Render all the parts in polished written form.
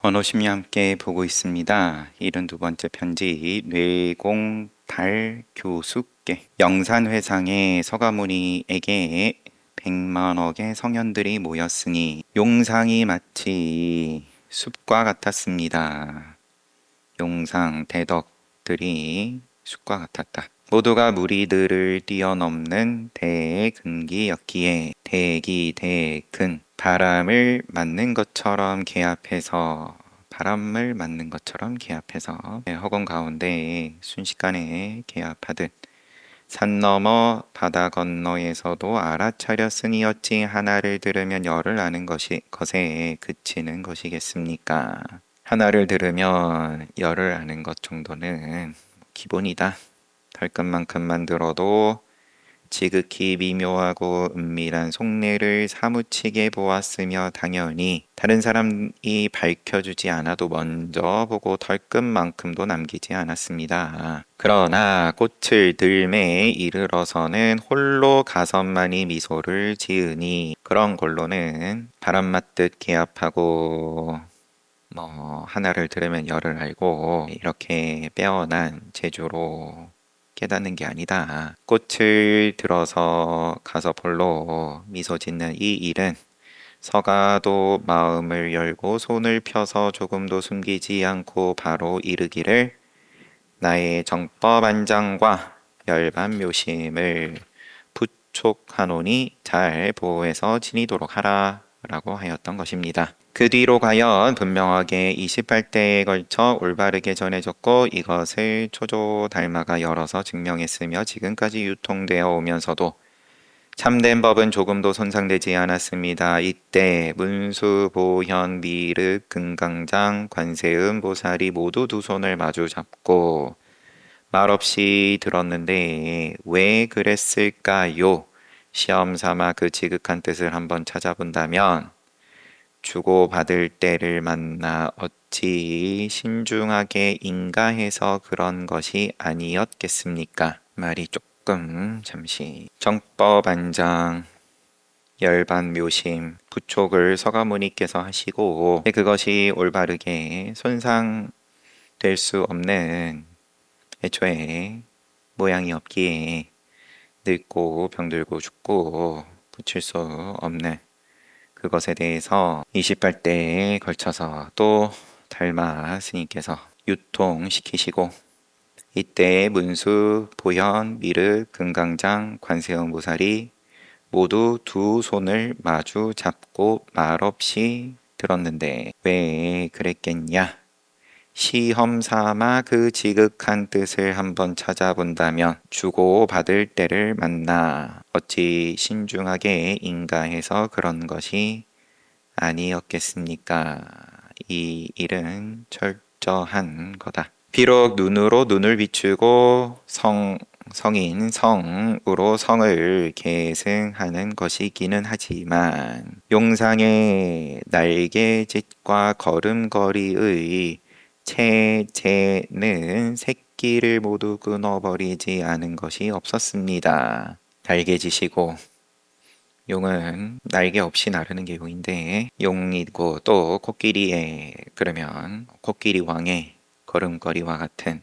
언어심리 함께 보고 있습니다. 72번째 편지 뇌공달 교수께 영산회상에 서가모니에게 100만억의 성현들이 모였으니 용상이 마치 숲과 같았습니다. 용상 대덕들이 숲과 같았다. 모두가 무리들을 뛰어넘는 대근기였기에 대근 바람을 맞는 것처럼 개합해서 허공 가운데 순식간에 개합하듯 산 너머 바다 건너에서도 알아차렸으니 어찌 하나를 들으면 열을 아는 것에 그치는 것이겠습니까? 하나를 들으면 열을 아는 것 정도는 기본이다. 털끝만큼만 들어도 지극히 미묘하고 은밀한 속내를 사무치게 보았으며 당연히 다른 사람이 밝혀주지 않아도 먼저 보고 털끝만큼도 남기지 않았습니다. 그러나 꽃을 들매에 이르러서는 홀로 가선만이 미소를 지으니 그런 걸로는 바람 맞듯 개합하고 하나를 들으면 열을 알고 이렇게 빼어난 재주로 깨닫는 게 아니다. 꽃을 들어서 가서 볼로 미소 짓는 이 일은 서가도 마음을 열고 손을 펴서 조금도 숨기지 않고 바로 이르기를 나의 정법안장과 열반 묘심을 부촉하노니 잘 보호해서 지니도록 하라 라고 하였던 것입니다. 그 뒤로 과연 분명하게 28대에 걸쳐 올바르게 전해졌고 이것을 초조 달마가 열어서 증명했으며 지금까지 유통되어 오면서도 참된 법은 조금도 손상되지 않았습니다. 이때 문수, 보현, 미륵, 금강장, 관세음, 보살이 모두 두 손을 마주 잡고 말없이 들었는데 왜 그랬을까요? 시험 삼아 그 지극한 뜻을 한번 찾아본다면 주고받을 때를 만나 어찌 신중하게 인가해서 그런 것이 아니었겠습니까? 말이 조금 잠시 정법안장 열반묘심 부촉을 서가모니께서 하시고 그것이 올바르게 손상될 수 없는 애초에 모양이 없기에 늙고 병들고 죽고 붙일 수 없는 그것에 대해서 28대에 걸쳐서 또 달마 스님께서 유통시키시고 이때 문수, 보현, 미륵, 금강장, 관세음 보살이 모두 두 손을 마주 잡고 말없이 들었는데 왜 그랬겠냐? 시험 삼아 그 지극한 뜻을 한번 찾아본다면 주고 받을 때를 만나 어찌 신중하게 인가해서 그런 것이 아니었겠습니까? 이 일은 철저한 거다. 비록 눈으로 눈을 비추고 성인 성으로 성을 계승하는 것이기는 하지만 용상의 날개짓과 걸음걸이의 체제는 새끼를 모두 끊어버리지 않은 것이 없었습니다. 날개짓이고 용은 날개 없이 나르는 게 용인데 용이고 또 코끼리에 그러면 코끼리 왕의 걸음걸이와 같은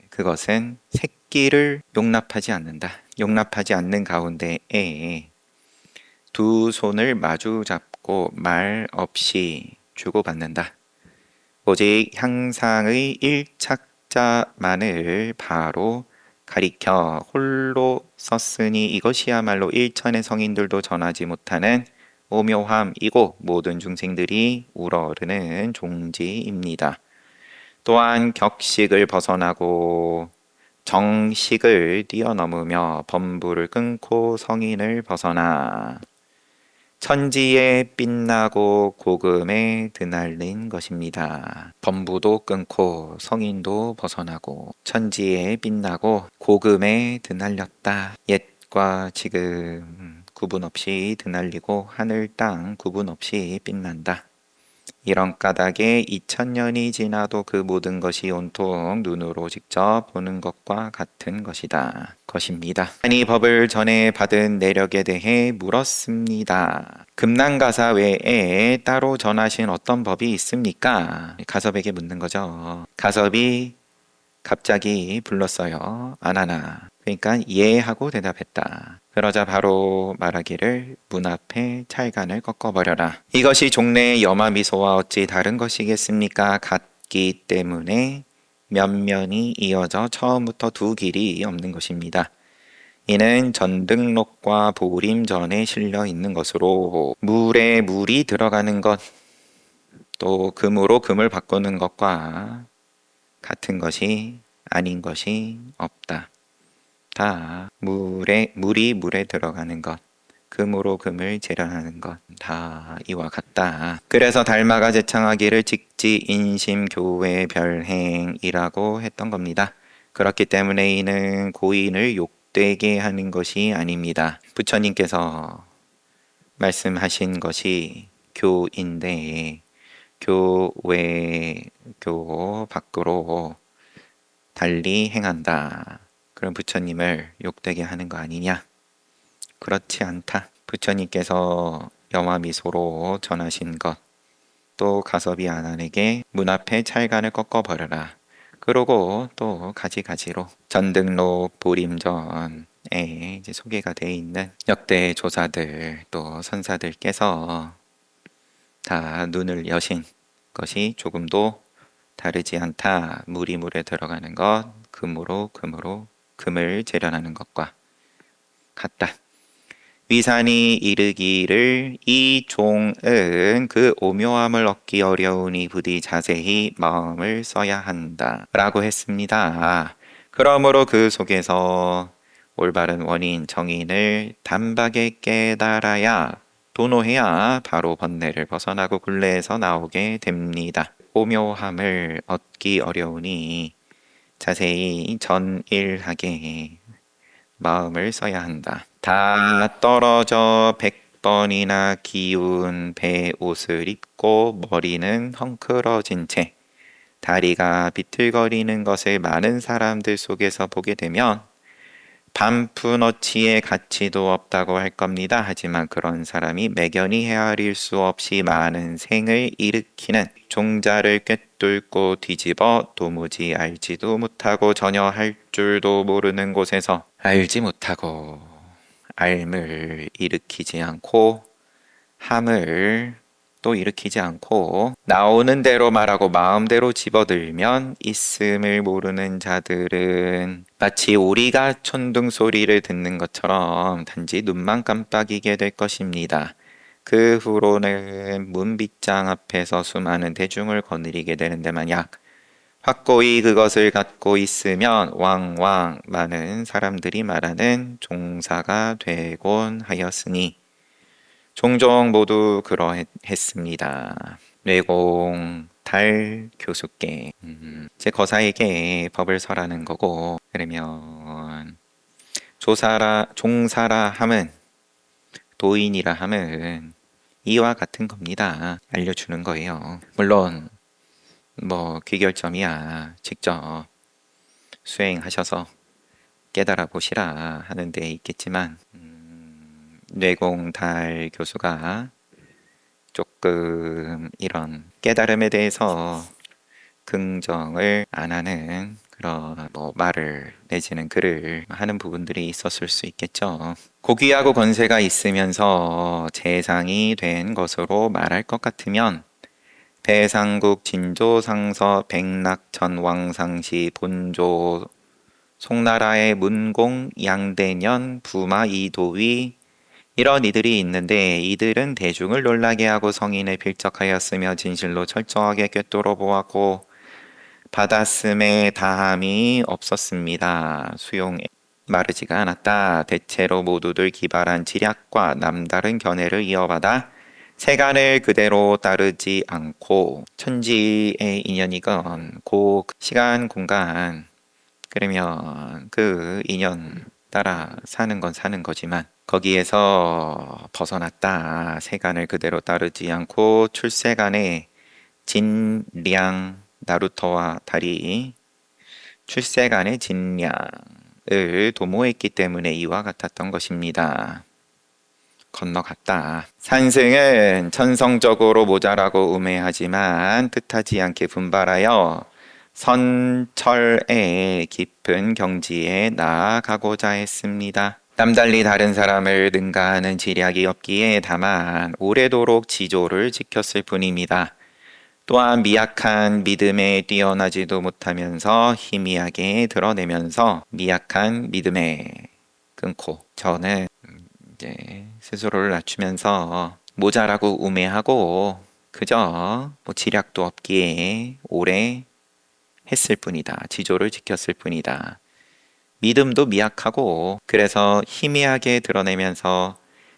그것은 새끼를 용납하지 않는다. 용납하지 않는 가운데에 두 손을 마주 잡고 말 없이 주고받는다. 오직 향상의 일착자만을 바로 가리켜 홀로 썼으니 이것이야말로 일천의 성인들도 전하지 못하는 오묘함이고 모든 중생들이 우러르는 종지입니다. 또한 격식을 벗어나고 정식을 뛰어넘으며 범부를 끊고 성인을 벗어나 천지에 빛나고 고금에 드날린 것입니다. 범부도 끊고 성인도 벗어나고 천지에 빛나고 고금에 드날렸다. 옛과 지금 구분 없이 드날리고 하늘 땅 구분 없이 빛난다. 이런 까닭에 2000년이 지나도 그 모든 것이 온통 눈으로 직접 보는 것과 같은 것입니다. 이 법을 전에 받은 내력에 대해 물었습니다. 금난가사 외에 따로 전하신 어떤 법이 있습니까? 가섭에게 묻는 거죠. 가섭이 갑자기 불렀어요. 아나나. 그러니까 예 하고 대답했다. 그러자 바로 말하기를 문 앞에 찰간을 꺾어버려라. 이것이 종래의 여마미소와 어찌 다른 것이겠습니까? 같기 때문에 면면이 이어져 처음부터 두 길이 없는 것입니다. 이는 전등록과 보림전에 실려 있는 것으로 물에 물이 들어가는 것, 또 금으로 금을 바꾸는 것과 같은 것이 아닌 것이 없다. 다 물이 물에 들어가는 것, 금으로 금을 재련하는 것, 다 이와 같다. 그래서 달마가 제창하기를 직지 인심 교회 별행이라고 했던 겁니다. 그렇기 때문에 이는 고인을 욕되게 하는 것이 아닙니다. 부처님께서 말씀하신 것이 교인데 교외 밖으로 달리 행한다. 그럼 부처님을 욕되게 하는 거 아니냐? 그렇지 않다. 부처님께서 염화미소로 전하신 것, 또 가섭이 아난에게 문 앞에 찰간을 꺾어버려라. 그러고 또 가지가지로 전등록 보림전에 이제 소개가 돼 있는 역대 조사들 또 선사들께서 다 눈을 여신 것이 조금도 다르지 않다. 물이 물에 들어가는 것, 금으로 금을 재련하는 것과 같다. 위산이 이르기를 이 종은 그 오묘함을 얻기 어려우니 부디 자세히 마음을 써야 한다 라고 했습니다. 그러므로 그 속에서 올바른 원인 정인을 단박에 깨달아야 도노해야 바로 번뇌를 벗어나고 굴레에서 나오게 됩니다. 오묘함을 얻기 어려우니 자세히 전일하게 마음을 써야 한다. 다 떨어져 100번이나 기운 배 옷을 입고 머리는 헝클어진 채 다리가 비틀거리는 것을 많은 사람들 속에서 보게 되면 반푼어치의 가치도 없다고 할 겁니다. 하지만 그런 사람이 매견이 헤아릴 수 없이 많은 생을 일으키는 종자를 꿰뚫고 뒤집어 도무지 알지도 못하고 전혀 할 줄도 모르는 곳에서 알지 못하고 알을 일으키지 않고 함을 또 일으키지 않고 나오는 대로 말하고 마음대로 집어들면 있음을 모르는 자들은 마치 오리가 천둥 소리를 듣는 것처럼 단지 눈만 깜빡이게 될 것입니다. 그 후로는 문빗장 앞에서 수많은 대중을 거느리게 되는데 만약 확고히 그것을 갖고 있으면 왕왕 많은 사람들이 말하는 종사가 되곤 하였으니 종종 모두 그러했습니다. 뇌공 달 교수께 제 거사에게 법을 설하는 거고 그러면 종사라 함은 도인이라 함은 이와 같은 겁니다. 알려주는 거예요. 물론 뭐 귀결점이야 직접 수행하셔서 깨달아 보시라 하는 데 있겠지만 뇌공달 교수가 조금 이런 깨달음에 대해서 긍정을 안 하는 그런 말을 내지는 글을 하는 부분들이 있었을 수 있겠죠. 고귀하고 권세가 있으면서 재상이 된 것으로 말할 것 같으면 배상국 진조상서 백낙천 왕상시 본조 송나라의 문공 양대년 부마 이도위 이런 이들이 있는데 이들은 대중을 놀라게 하고 성인을 필적하였으며 진실로 철저하게 꿰뚫어 보았고 받았음에 다함이 없었습니다. 수용에 마르지가 않았다. 대체로 모두들 기발한 지략과 남다른 견해를 이어받아 세간을 그대로 따르지 않고 천지의 인연이건 시간 공간 그러면 그 인연 따라 사는 건 사는 거지만 거기에서 벗어났다. 세간을 그대로 따르지 않고 출세간에 진량, 나루토와 달리 출세간의 진량을 도모했기 때문에 이와 같았던 것입니다. 건너갔다. 산승은 천성적으로 모자라고 우매하지만 뜻하지 않게 분발하여 선철의 깊은 경지에 나아가고자 했습니다. 남달리 다른 사람을 능가하는 지략이 없기에 다만 오래도록 지조를 지켰을 뿐입니다. 또한 미약한 믿음에 뛰어나지도 못하면서 희미하게 드러내면서 미약한 믿음에 끊고 저는 이제 스스로를 낮추면서 모자라고 우매하고 그저 지략도 없기에 오래 했을 뿐이다. 지조를 지켰을 뿐이다. 믿음도 미약하고 그래서 희미하게 드러내면서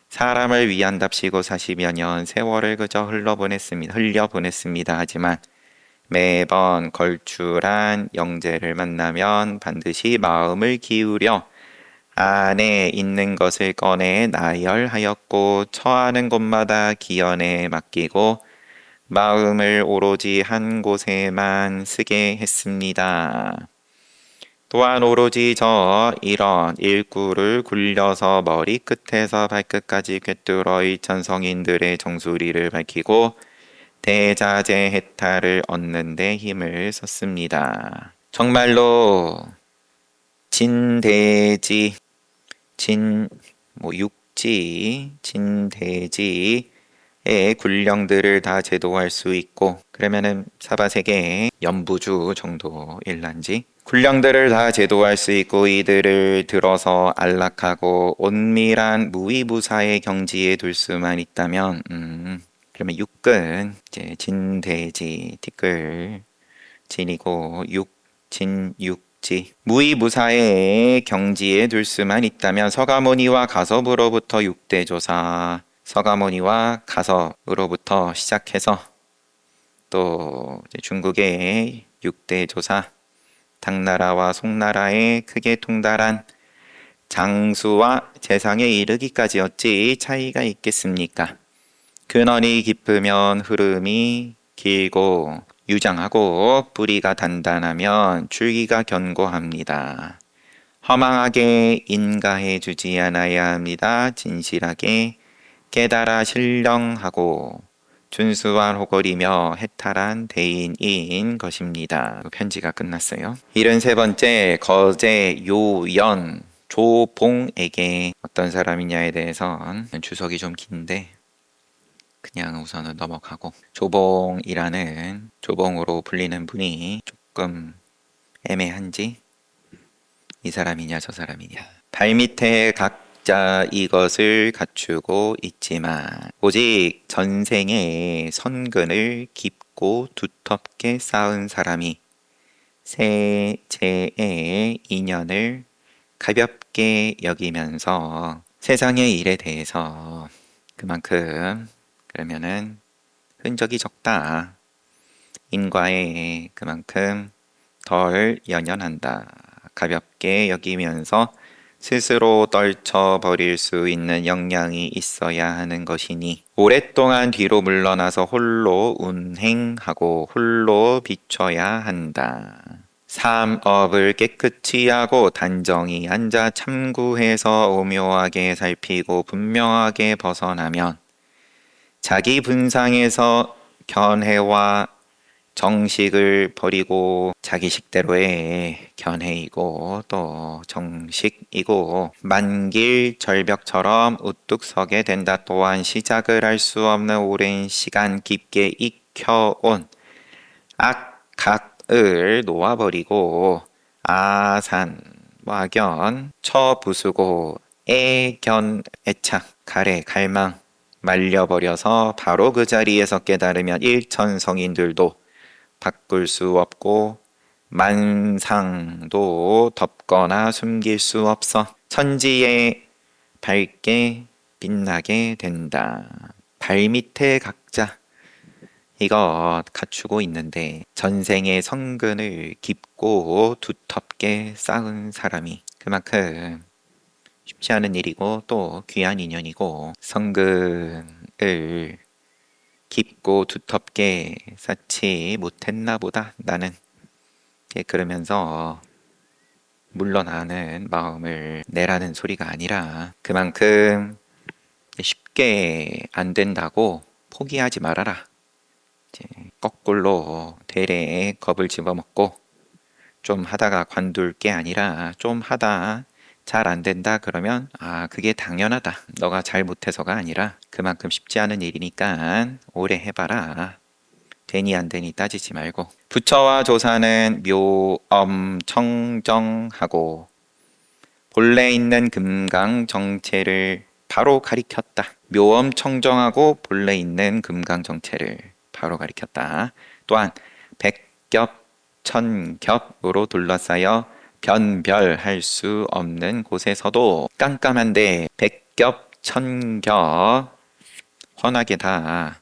사람을 위한답시고 40여 년 세월을 그저 흘려보냈습니다. 하지만 매번 걸출한 영재를 만나면 반드시 마음을 기울여 안에 있는 것을 꺼내 나열하였고 처하는 곳마다 기연에 맡기고 마음을 오로지 한 곳에만 쓰게 했습니다. 또한 오로지 이런 일구를 굴려서 머리끝에서 발끝까지 꿰뚫어 일천성인들의 정수리를 밝히고 대자재해탈을 얻는 데 힘을 썼습니다. 정말로 진대지, 육지, 진대지의 군령들을 다 제도할 수 있고 그러면은 사바세계 연부주 정도 일난지 군령들을 다 제도할 수 있고 이들을 들어서 안락하고 온밀한 무위무사의 경지에 둘 수만 있다면 그러면 육근 이제 진대지 티끌 진이고 진육지 무위무사의 경지에 둘 수만 있다면 서가모니와 가섭으로부터 6대 조사 서가모니와 가섭으로부터 시작해서 또 중국의 6대 조사 당나라와 송나라의 크게 통달한 장수와 재상에 이르기까지 어찌 차이가 있겠습니까? 근원이 깊으면 흐름이 길고 유장하고 뿌리가 단단하면 줄기가 견고합니다. 허망하게 인가해 주지 않아야 합니다. 진실하게 깨달아 신령하고 준수한 호걸이며 해탈한 대인인 것입니다. 편지가 끝났어요. 73번째 거제 요연 조봉에게 어떤 사람이냐에 대해선 주석이 좀 긴데 그냥 우선은 넘어가고 조봉이라는 조봉으로 불리는 분이 조금 애매한지 이 사람이냐 저 사람이냐 발밑에 각자 이것을 갖추고 있지만 오직 전생에 선근을 깊고 두텁게 쌓은 사람이 세제의 인연을 가볍게 여기면서 세상의 일에 대해서 그만큼 그러면은 흔적이 적다. 인과에 그만큼 덜 연연한다. 가볍게 여기면서 스스로 떨쳐버릴 수 있는 역량이 있어야 하는 것이니 오랫동안 뒤로 물러나서 홀로 운행하고 홀로 비춰야 한다. 삼업을 깨끗이 하고 단정히 앉아 참구해서 오묘하게 살피고 분명하게 벗어나면 자기 분상에서 견해와 정식을 버리고 자기 식대로의 견해이고 또 정식이고 만길 절벽처럼 우뚝 서게 된다. 또한 시작을 할 수 없는 오랜 시간 깊게 익혀온 악각을 놓아버리고 아산, 악연, 처부수고 애견, 애착, 가래, 갈망 말려버려서 바로 그 자리에서 깨달으면 일천성인들도 바꿀 수 없고 만상도 덮거나 숨길 수 없어 천지에 밝게 빛나게 된다. 발밑에 각자 이거 갖추고 있는데 전생의 성근을 깊고 두텁게 쌓은 사람이 그만큼 쉽지 않은 일이고 또 귀한 인연이고 성근을 깊고 두텁게 쌓지 못했나 보다 나는. 그러면서 물러나는 마음을 내라는 소리가 아니라 그만큼 쉽게 안 된다고 포기하지 말아라. 이제 거꾸로 되레 겁을 집어먹고 좀 하다가 관둘 게 아니라 좀 하다 잘 안 된다 그러면 그게 당연하다. 너가 잘 못해서가 아니라 그만큼 쉽지 않은 일이니까 오래 해봐라. 되니 안 되니 따지지 말고. 부처와 조사는 묘엄청정하고 본래 있는 금강정체를 바로 가리켰다. 묘엄청정하고 본래 있는 금강정체를 바로 가리켰다. 또한 백겹천겹으로 둘러싸여 변별할 수 없는 곳에서도 깜깜한데 백겹천겹 환하게 다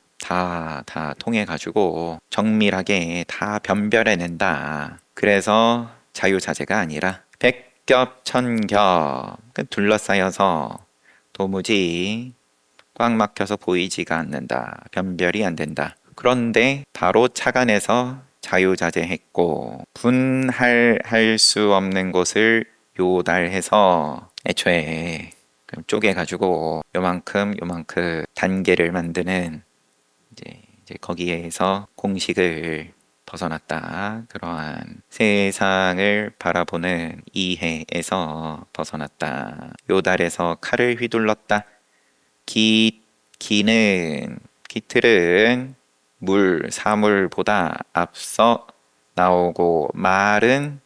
통해가지고 정밀하게 다 변별해낸다. 그래서 자유자재가 아니라 백겹천겹 둘러싸여서 도무지 꽉 막혀서 보이지가 않는다. 변별이 안 된다. 그런데 바로 착안해서 자유자재했고 분할 수 없는 곳을 요달해서 애초에 쪼개가지고 요만큼 단계를 만드는 이제 거기에서 공식을 벗어났다. 그러한 세상을 바라보는 이해에서 벗어났다. 요달에서 칼을 휘둘렀다. 기틀은 사물보다 앞서 나오고 말은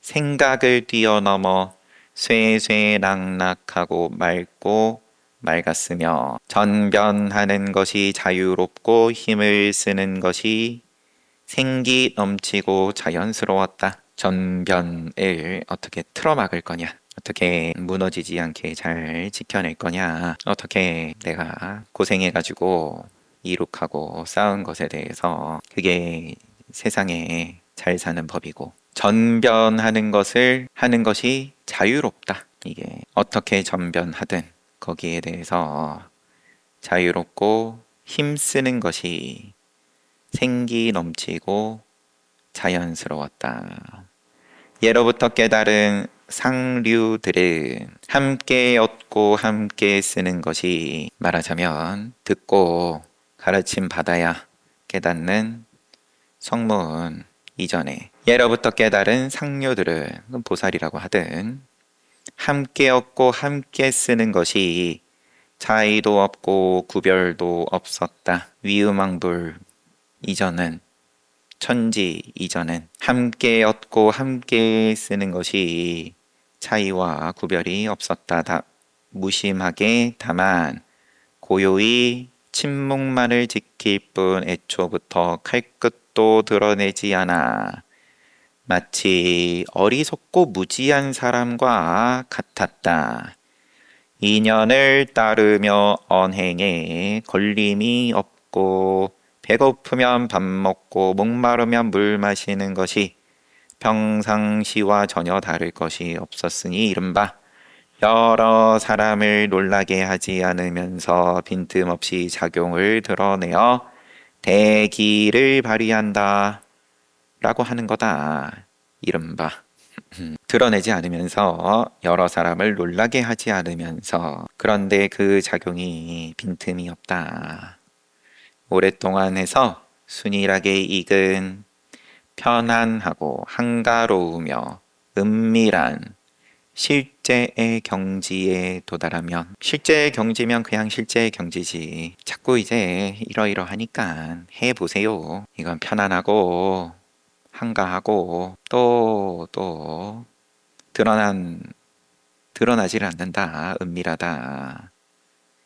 생각을 뛰어넘어 쇠쇠락락하고 맑고 맑았으며 전변하는 것이 자유롭고 힘을 쓰는 것이 생기 넘치고 자연스러웠다. 전변을 어떻게 틀어막을 거냐? 어떻게 무너지지 않게 잘 지켜낼 거냐? 어떻게 내가 고생해가지고 이룩하고 쌓은 것에 대해서 그게 세상에 잘 사는 법이고 전변하는 것을 하는 것이 자유롭다. 이게 어떻게 전변하든 거기에 대해서 자유롭고 힘쓰는 것이 생기 넘치고 자연스러웠다. 예로부터 깨달은 상류들은 함께 얻고 함께 쓰는 것이 말하자면 듣고 가르침 받아야 깨닫는 성문 이전에 예로부터 깨달은 상류들은 보살이라고 하든 함께 얻고 함께 쓰는 것이 차이도 없고 구별도 없었다. 위음왕불 이전은 천지 이전은 함께 얻고 함께 쓰는 것이 차이와 구별이 없었다. 무심하게 다만 고요히 침묵만을 지킬 뿐 애초부터 칼끝도 드러내지 않아 마치 어리석고 무지한 사람과 같았다. 인연을 따르며 언행에 걸림이 없고 배고프면 밥 먹고 목마르면 물 마시는 것이 평상시와 전혀 다를 것이 없었으니 이른바 여러 사람을 놀라게 하지 않으면서 빈틈없이 작용을 드러내어 대기를 발휘한다 라고 하는 거다. 이른바 드러내지 않으면서 여러 사람을 놀라게 하지 않으면서 그런데 그 작용이 빈틈이 없다. 오랫동안 해서 순일하게 익은 편안하고 한가로우며 은밀한 실제의 경지에 도달하면 실제의 경지면 그냥 실제의 경지지 자꾸 이제 이러이러하니까 해보세요. 이건 편안하고 한가하고 또 드러나지를 않는다. 은밀하다.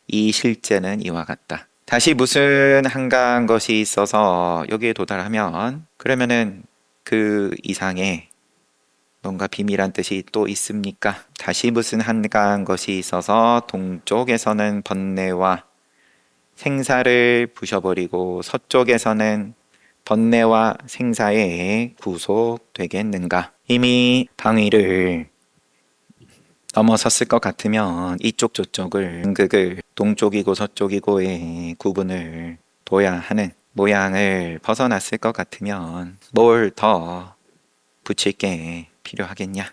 이 실제는 이와 같다. 다시 무슨 한가한 것이 있어서 여기에 도달하면 그러면은 그 이상의 뭔가 비밀한 뜻이 또 있습니까? 다시 무슨 한가한 것이 있어서 동쪽에서는 번뇌와 생사를 부셔버리고 서쪽에서는 번뇌와 생사에 구속되겠는가? 이미 방위를 넘어섰을 것 같으면 이쪽 저쪽을 극을 동쪽이고 서쪽이고의 구분을 둬야 하는 모양을 벗어났을 것 같으면 뭘 더 붙일 게 필요하겠냐.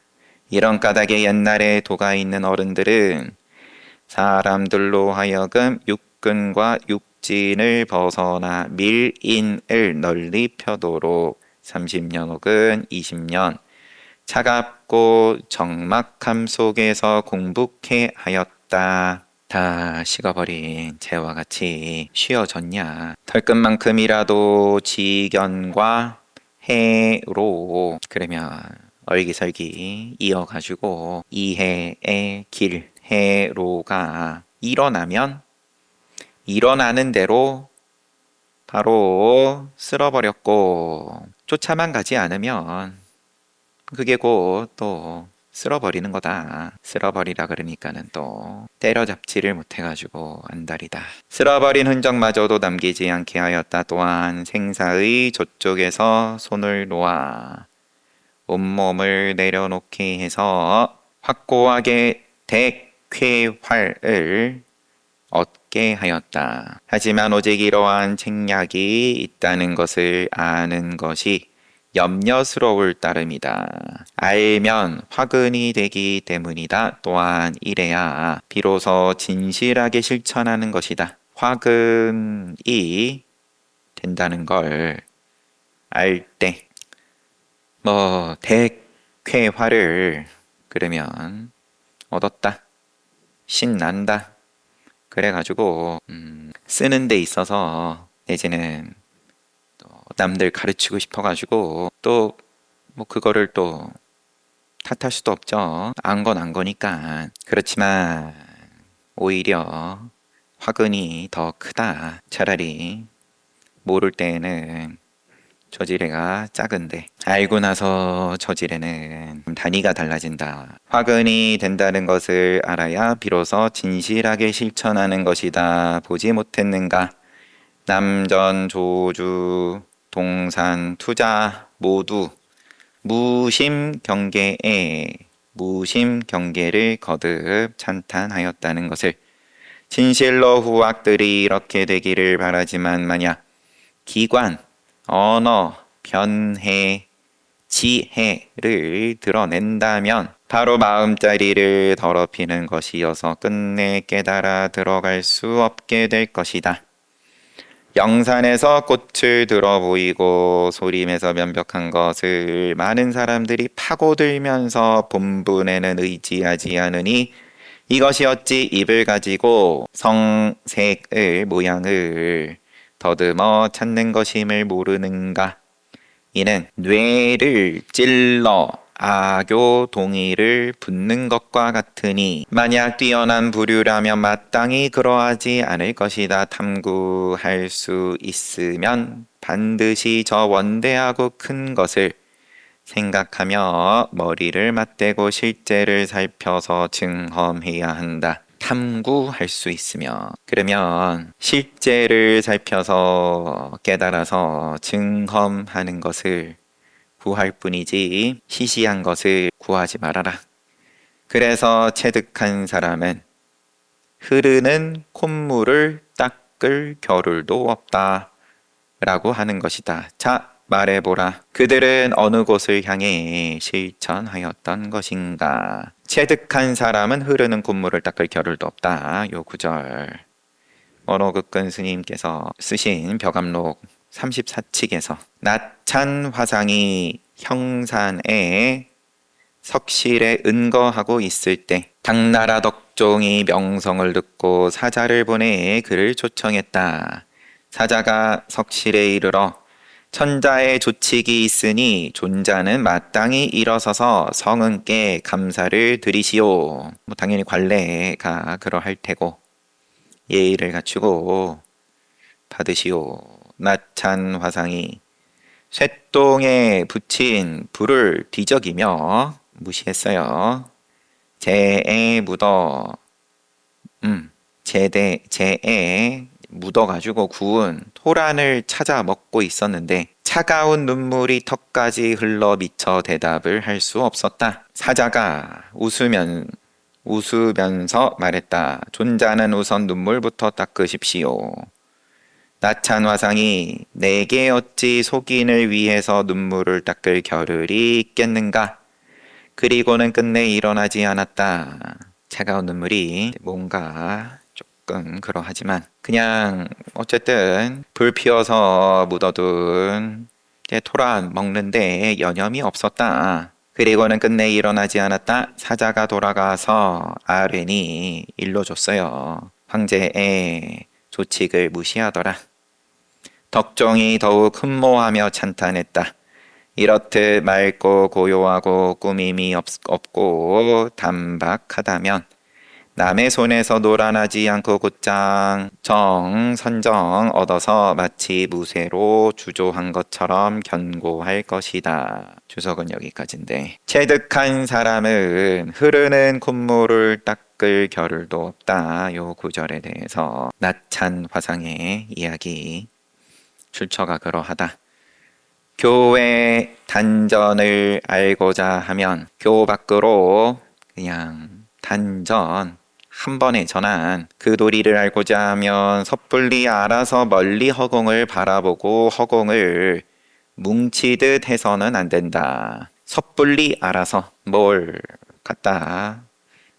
이런 까닭에 옛날에 도가 있는 어른들은 사람들로 하여금 육근과 육진을 벗어나 밀인을 널리 펴도록 30년 혹은 20년 차갑고 적막함 속에서 공부케 하였다. 다 식어버린 재와 같이 쉬어졌냐. 털끝만큼이라도 지견과 해로 그러면 얼기설기 이어가지고 이해의 길 해로가 일어나면 일어나는 대로 바로 쓸어버렸고 쫓아만 가지 않으면 그게 곧 또 쓸어버리는 거다. 쓸어버리라 그러니까는 또 때려잡지를 못해가지고 안달이다. 쓸어버린 흔적마저도 남기지 않게 하였다. 또한 생사의 저쪽에서 손을 놓아 온몸을 내려놓게 해서 확고하게 대쾌활을 얻게 하였다. 하지만 오직 이러한 책략이 있다는 것을 아는 것이 염려스러울 따름이다. 알면 화근이 되기 때문이다. 또한 이래야 비로소 진실하게 실천하는 것이다. 화근이 된다는 걸 알 때, 대쾌화를 그러면 얻었다. 신난다. 그래가지고 쓰는 데 있어서 내지는 남들 가르치고 싶어가지고 또 뭐 그거를 또 탓할 수도 없죠. 안 건 안 거니까. 그렇지만 오히려 화근이 더 크다. 차라리 모를 때에는 저지레가 작은데 알고 나서 저지레는 단위가 달라진다. 화근이 된다는 것을 알아야 비로소 진실하게 실천하는 것이다. 보지 못했는가? 남전 조주 동산 투자 모두 무심 경계를 거듭 찬탄하였다는 것을 진실로 후학들이 이렇게 되기를 바라지만 만약 기관, 언어, 변해, 지혜를 드러낸다면 바로 마음자리를 더럽히는 것이어서 끝내 깨달아 들어갈 수 없게 될 것이다. 영산에서 꽃을 들어 보이고 소림에서 면벽한 것을 많은 사람들이 파고들면서 본분에는 의지하지 않으니 이것이 어찌 입을 가지고 성색을 모양을 더듬어 찾는 것임을 모르는가. 이는 뇌를 찔러 악교 동의를 붙는 것과 같으니 만약 뛰어난 부류라면 마땅히 그러하지 않을 것이다. 탐구할 수 있으면 반드시 저 원대하고 큰 것을 생각하며 머리를 맞대고 실제를 살펴서 증험해야 한다. 탐구할 수 있으며 그러면 실제를 살펴서 깨달아서 증험하는 것을 구할 뿐이지 시시한 것을 구하지 말아라. 그래서 체득한 사람은 흐르는 콧물을 닦을 겨를도 없다 라고 하는 것이다. 자, 말해보라. 그들은 어느 곳을 향해 실천하였던 것인가? 체득한 사람은 흐르는 콧물을 닦을 겨를도 없다. 요 구절 원호극근 스님께서 쓰신 벽암록 34칙에서 나찬 화상이 형산에 석실에 은거하고 있을 때 당나라 덕종이 명성을 듣고 사자를 보내 그를 초청했다. 사자가 석실에 이르러 천자의 조칙이 있으니 존자는 마땅히 일어서서 성은께 감사를 드리시오. 당연히 관례가 그러할 테고 예의를 갖추고 받으시오. 나찬 화상이 쇠똥에 붙인 불을 뒤적이며 무시했어요. 재에 묻어가지고 구운 토란을 찾아 먹고 있었는데 차가운 눈물이 턱까지 흘러 미쳐 대답을 할 수 없었다. 사자가 웃으면서 말했다. 존자는 우선 눈물부터 닦으십시오. 나찬 화상이 내게 어찌 속인을 위해서 눈물을 닦을 겨를이 있겠는가? 그리고는 끝내 일어나지 않았다. 차가운 눈물이 뭔가 조금 그러하지만 그냥 어쨌든 불 피워서 묻어둔 토란 먹는데 여념이 없었다. 그리고는 끝내 일어나지 않았다. 사자가 돌아가서 아렌이 일러줬어요. 황제의 조칙을 무시하더라. 덕종이 더욱 흠모하며 찬탄했다. 이렇듯 맑고 고요하고 꾸밈이 없고 단박하다면 남의 손에서 노란하지 않고 곧장 선정 얻어서 마치 무쇠로 주조한 것처럼 견고할 것이다. 주석은 여기까지인데 체득한 사람은 흐르는 콧물을 닦을 겨를도 없다. 요 구절에 대해서 나찬 화상의 이야기 출처가 그러하다. 교회 단전을 알고자 하면 교 밖으로 그냥 단전 한 번에 전한 그 도리를 알고자 하면 섣불리 알아서 멀리 허공을 바라보고 허공을 뭉치듯 해서는 안 된다. 섣불리 알아서 뭘 갖다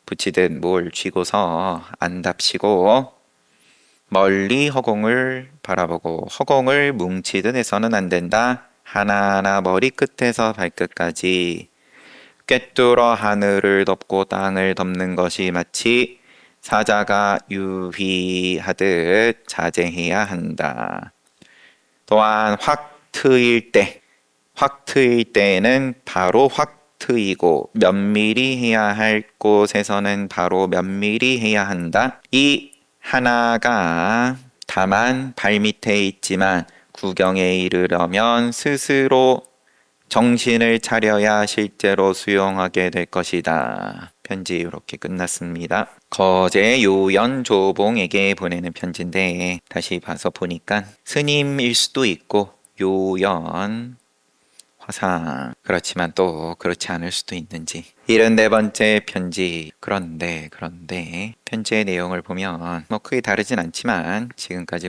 붙이듯 뭘 쥐고서 안답시고 멀리 허공을 바라보고 허공을 뭉치듯 해서는 안 된다. 하나하나 머리끝에서 발끝까지 꿰뚫어 하늘을 덮고 땅을 덮는 것이 마치 사자가 유휘하듯 자제해야 한다. 또한 확 트일 때는 바로 확 트이고 면밀히 해야 할 곳에서는 바로 면밀히 해야 한다. 이 하나가 다만 발밑에 있지만 구경에 이르려면 스스로 정신을 차려야 실제로 수용하게 될 것이다. 편지 이렇게 끝났습니다. 거제 요연 조봉에게 보내는 편지인데 다시 봐서 보니까 스님일 수도 있고 요연 화상 그렇지만 또 그렇지 않을 수도 있는지 74번째 편지 그런데 편지의 내용을 보면 뭐 크게 다르진 않지만 지금까지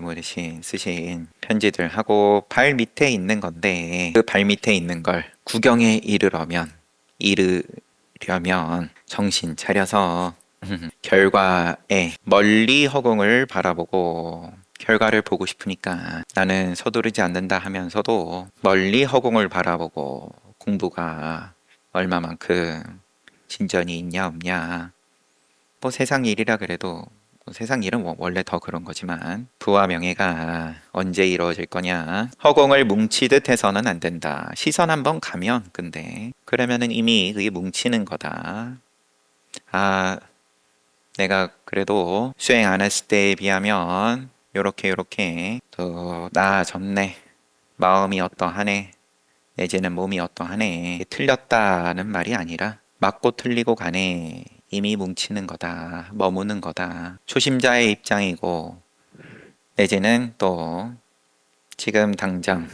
쓰신 편지들하고 발 밑에 있는 건데 그 발 밑에 있는 걸 구경에 이르려면 정신 차려서 결과에 멀리 허공을 바라보고 결과를 보고 싶으니까 나는 서두르지 않는다 하면서도 멀리 허공을 바라보고 공부가 얼마만큼 진전이 있냐 없냐 뭐 세상 일이라 그래도 세상 일은 원래 더 그런 거지만 부와 명예가 언제 이루어질 거냐 허공을 뭉치듯 해서는 안 된다. 시선 한번 가면 근데 그러면은 이미 그게 뭉치는 거다. 아 내가 그래도 수행 안 했을 때에 비하면 요렇게 또 나아졌네. 마음이 어떠하네. 내지는 몸이 어떠하네. 틀렸다는 말이 아니라 맞고 틀리고 간에 이미 뭉치는 거다. 머무는 거다. 초심자의 입장이고 내지는 또 지금 당장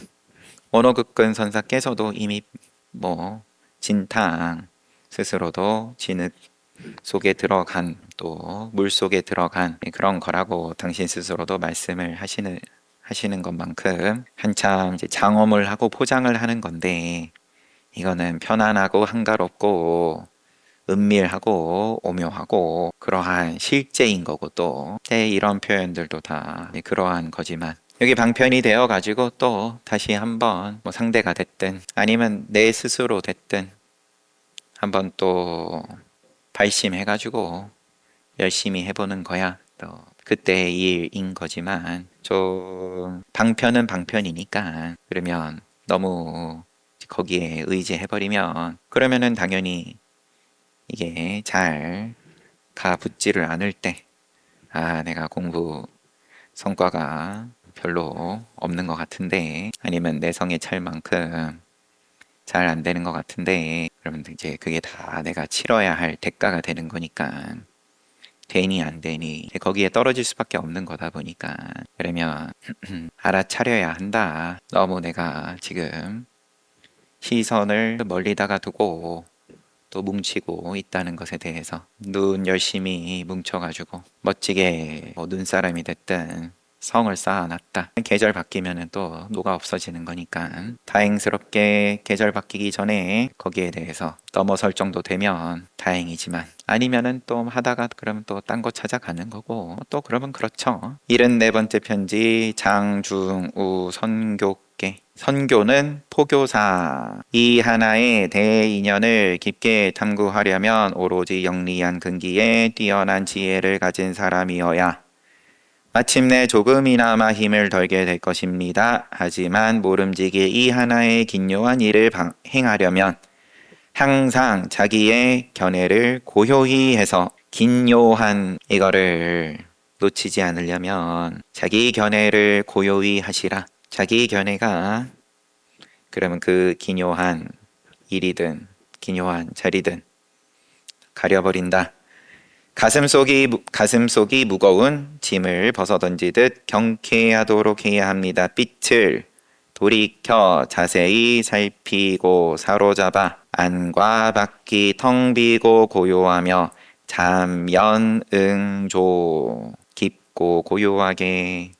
원어극근 선사께서도 이미 진탕 스스로도 진흙 속에 들어간 또 물 속에 들어간 그런 거라고 당신 스스로도 말씀을 하시는 것만큼 한참 이제 장엄을 하고 포장을 하는 건데 이거는 편안하고 한가롭고 은밀하고 오묘하고 그러한 실제인 거고 또 이런 표현들도 다 그러한 거지만 여기 방편이 되어 가지고 또 다시 한번 상대가 됐든 아니면 내 스스로 됐든 한번 또 발심해가지고 열심히 해보는 거야. 또 그때의 일인 거지만 좀 방편은 방편이니까 그러면 너무 거기에 의지해버리면 그러면은 당연히 이게 잘 가붙지를 않을 때 내가 공부 성과가 별로 없는 것 같은데 아니면 내성에 찰 만큼 잘 안 되는 것 같은데 그러면 이제 그게 다 내가 치러야 할 대가가 되는 거니까 되니 안 되니 거기에 떨어질 수밖에 없는 거다 보니까 그러면 알아차려야 한다. 너무 내가 지금 시선을 멀리다가 두고 또 뭉치고 있다는 것에 대해서 눈 열심히 뭉쳐가지고 멋지게 눈사람이 됐든 성을 쌓아놨다. 계절 바뀌면은 또 녹아 없어지는 거니까 다행스럽게 계절 바뀌기 전에 거기에 대해서 넘어설 정도 되면 다행이지만 아니면은 또 하다가 그러면 또 딴 거 찾아가는 거고 또 그러면 그렇죠. 74번째 편지 장중우 선교께 선교는 포교사. 이 하나의 대인연을 깊게 탐구하려면 오로지 영리한 근기에 뛰어난 지혜를 가진 사람이어야 마침내 조금이나마 힘을 덜게 될 것입니다. 하지만 모름지기 이 하나의 긴요한 일을 행하려면 항상 자기의 견해를 고요히 해서 긴요한 이거를 놓치지 않으려면 자기 견해를 고요히 하시라. 자기 견해가 그러면 그 기묘한 일이든 기묘한 자리든 가려버린다. 가슴속이 무거운 짐을 벗어던지듯 경쾌하도록 해야 합니다. 빛을 돌이켜 자세히 살피고 사로잡아 안과 밖이 텅 비고 고요하며 잠연응조 깊고 고요하게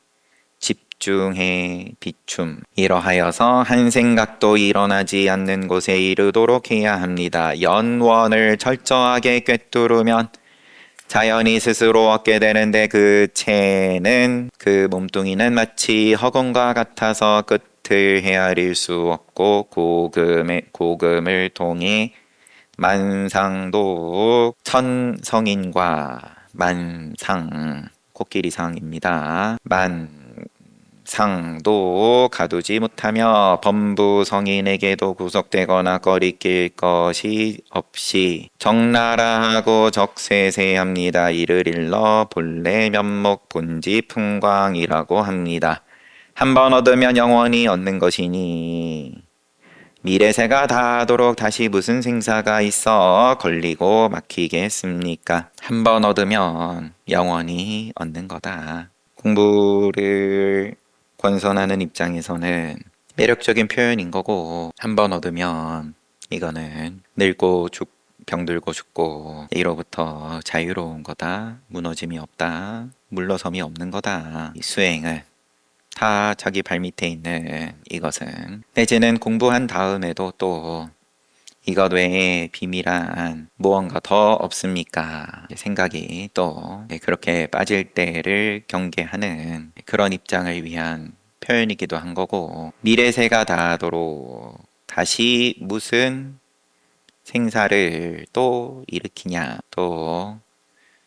집중해 비춤 이러하여서 한 생각도 일어나지 않는 곳에 이르도록 해야 합니다. 연원을 철저하게 꿰뚫으면 자연이 스스로 얻게 되는데 그 채는 그 몸뚱이는 마치 허공과 같아서 끝을 헤아릴 수 없고 고금을 통해 만상도 천성인과 만상 코끼리상입니다. 만상도 가두지 못하며 범부 성인에게도 구속되거나 꺼리낄 것이 없이 적나라하고 적세세합니다. 이를 일러 본래 면목 본지 풍광이라고 합니다. 한번 얻으면 영원히 얻는 것이니 미래세가 다하도록 다시 무슨 생사가 있어 걸리고 막히겠습니까? 한번 얻으면 영원히 얻는 거다. 공부를 권선하는 입장에서는 매력적인 표현인 거고 한번 얻으면 이거는 늙고 병들고 죽고 이로부터 자유로운 거다. 무너짐이 없다. 물러섬이 없는 거다. 이 수행은 다 자기 발밑에 있는 이것은 내지는 공부한 다음에도 또 이것 외에 비밀한 무언가 더 없습니까? 생각이 또 그렇게 빠질 때를 경계하는 그런 입장을 위한 표현이기도 한 거고 미래세가 다하도록 다시 무슨 생사를 또 일으키냐 또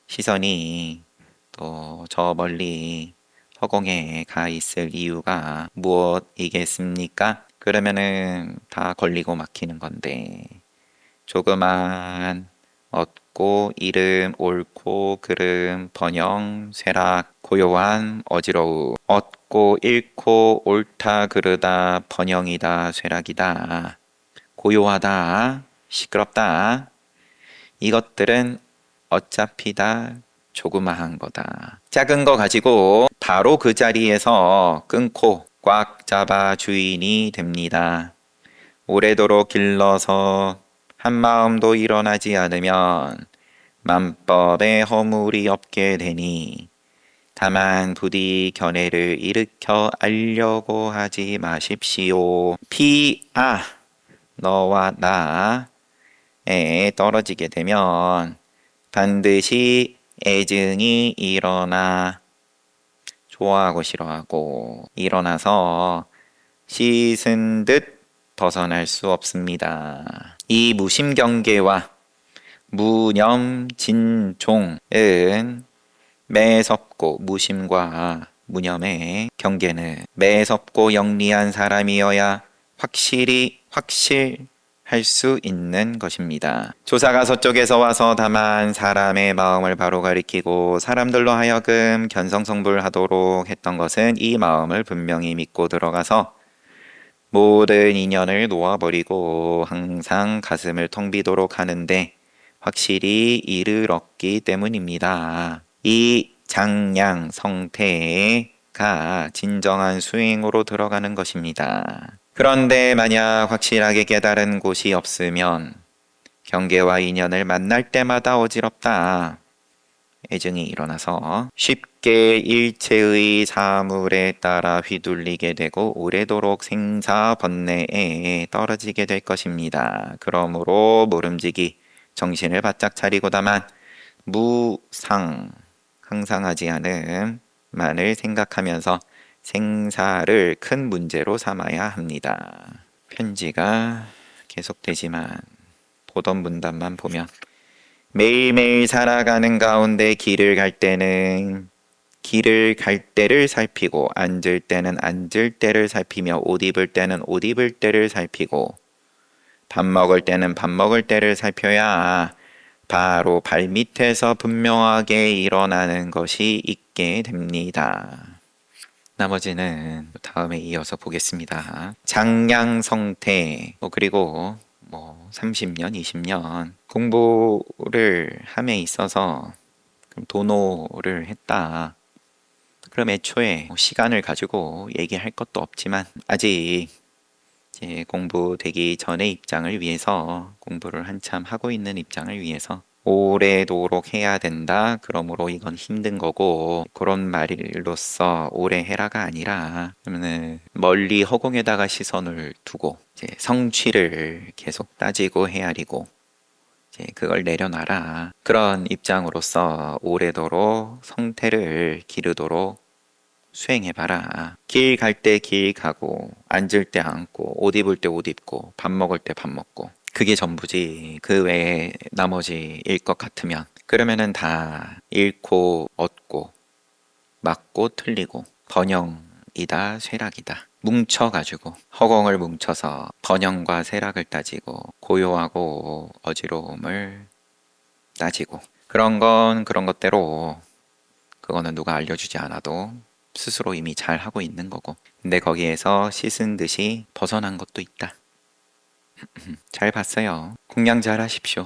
시선이 또 저 멀리 허공에 가 있을 이유가 무엇이겠습니까? 그러면은 다 걸리고 막히는 건데 조그만 얻고 이름 옳고 그름 번영 쇠락 고요한 어지러움 얻고 잃고 옳다 그르다 번영이다 쇠락이다 고요하다 시끄럽다 이것들은 어차피 다 조그마한 거다. 작은 거 가지고 바로 그 자리에서 끊고 꽉 잡아 주인이 됩니다. 오래도록 길러서 한 마음도 일어나지 않으면 만법에 허물이 없게 되니 다만 부디 견해를 일으켜 알려고 하지 마십시오. 피아 너와 나에 떨어지게 되면 반드시 애증이 일어나 좋아하고 싫어하고 일어나서 씻은 듯 벗어날 수 없습니다. 이 무심경계와 무념진종은 매섭고 무심과 무념의 경계는 매섭고 영리한 사람이어야 확실할 수 있는 것입니다. 조사가 서쪽에서 와서 다만 사람의 마음을 바로 가리키고 사람들로 하여금 견성성불하도록 했던 것은 이 마음을 분명히 믿고 들어가서 모든 인연을 놓아버리고 항상 가슴을 텅 비도록 하는데 확실히 이를 얻기 때문입니다. 이 장량 성태가 진정한 수행으로 들어가는 것입니다. 그런데 만약 확실하게 깨달은 곳이 없으면 경계와 인연을 만날 때마다 어지럽다. 애증이 일어나서 쉽게 일체의 사물에 따라 휘둘리게 되고 오래도록 생사 번뇌에 떨어지게 될 것입니다. 그러므로 모름지기 정신을 바짝 차리고 다만 무상 항상하지 않음만을 생각하면서 생사를 큰 문제로 삼아야 합니다. 편지가 계속되지만 보던 문단만 보면 매일매일 살아가는 가운데 길을 갈 때는 길을 갈 때를 살피고 앉을 때는 앉을 때를 살피며 옷 입을 때는 옷 입을 때를 살피고 밥 먹을 때는 밥 먹을 때를 살펴야 바로 발밑에서 분명하게 일어나는 것이 있게 됩니다. 나머지는 다음에 이어서 보겠습니다. 장량성태 그리고 30년, 20년 공부를 함에 있어서 도노를 했다. 그럼 애초에 시간을 가지고 얘기할 것도 없지만 아직 이제 공부되기 전의 입장을 위해서 공부를 한참 하고 있는 입장을 위해서 오래도록 해야 된다. 그러므로 이건 힘든 거고 그런 말로써 오래 해라가 아니라 그러면은 멀리 허공에다가 시선을 두고 이제 성취를 계속 따지고 헤아리고 이제 그걸 내려놔라. 그런 입장으로서 오래도록 성태를 기르도록 수행해봐라. 길 갈 때 길 가고 앉을 때 앉고 옷 입을 때 옷 입고 밥 먹을 때 밥 먹고 그게 전부지. 그 외에 나머지일 것 같으면 그러면은 다 잃고 얻고 맞고 틀리고 번영이다 쇠락이다. 뭉쳐가지고 허공을 뭉쳐서 번영과 쇠락을 따지고 고요하고 어지러움을 따지고 그런 건 그런 것대로 그거는 누가 알려주지 않아도 스스로 이미 잘 하고 있는 거고 근데 거기에서 씻은 듯이 벗어난 것도 있다. 잘 봤어요. 공양 잘 하십시오.